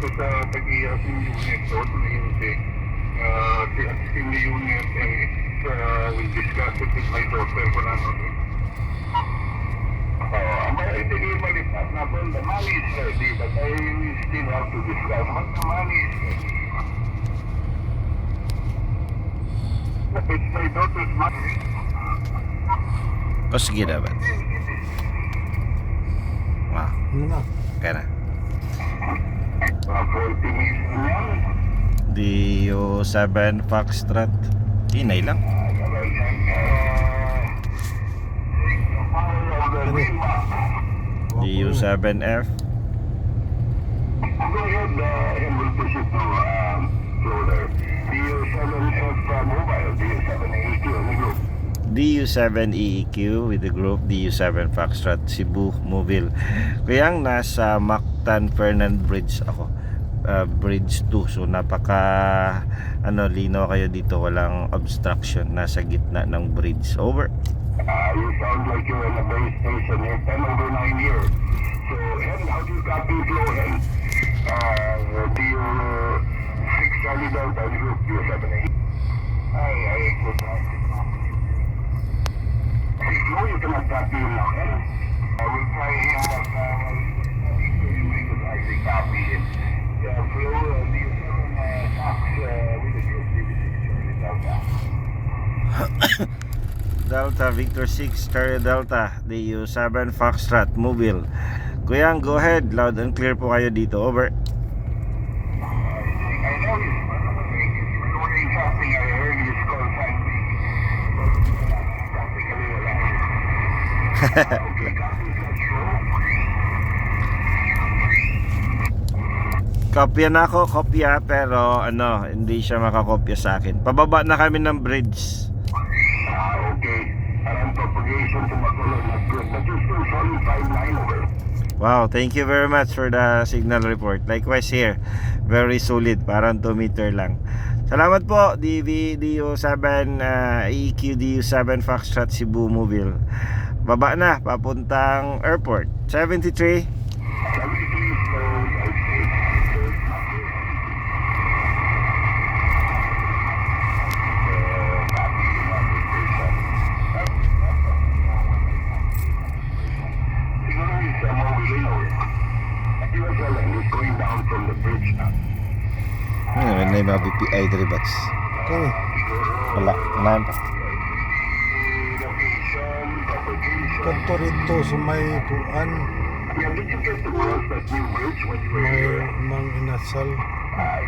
dito sa tag-iyak ng unit doon na hindi. In the unit and we discussed it with my daughter kung ano. Ang hindi malipat na po, the money is ready, but I still have to discuss what the money is ready. It's my daughter's money. O sige dapat. Wow. Ano na? Kaya na. 40 million yan. DU7 Foxtrot. Inay lang. DU7F. Go ahead and we'll push it to Florida. DU7F mobile, DU7AQ on the group. DU7EEQ with the group DU7 Foxtrot Cebu Mobile. Kaya ang nasa Mactan Fernand Bridge ako. Bridge 2. So napaka lino kayo dito, walang obstruction, nasa gitna ng bridge. Over. You sound like you're in a base station here, 10/9 here. So, Hen, how do you copy flow, Hen? DU6 Charlie Delta on the group, DU7A. I could not. No, you cannot copy him now, Hen. I will try him, but we could actually copy him. Flow, DU7 Fox with the group, DU6 Charlie Delta. Delta Victor 6 Charlie Delta DU7 Foxtrot Mobile. Kuyang, go ahead, loud and clear po kayo dito. Over. I know he's running something. I heard he's called something. Practically alive. Okay, copy that show. Kopya na ako, kopya, pero hindi siya makakopya sa akin. Pababa na kami ng bridge. Okay. Parang propagation to Macolor, not good. But you're still showing 5-9 over. Wow, thank you very much for the signal report. Likewise here, very solid, parang 2 meter lang. Salamat po, DU7 EQ DU7 Foxtrot Cebu Mobile. Baba na, papuntang airport. 73. Going down from the bridge now. May mga BPI dali bats. Kani? Wala, unahan pa. Kanto rito sa may kuan, Yeah, did you get to cross that new bridge when you were may here? mang inasal. I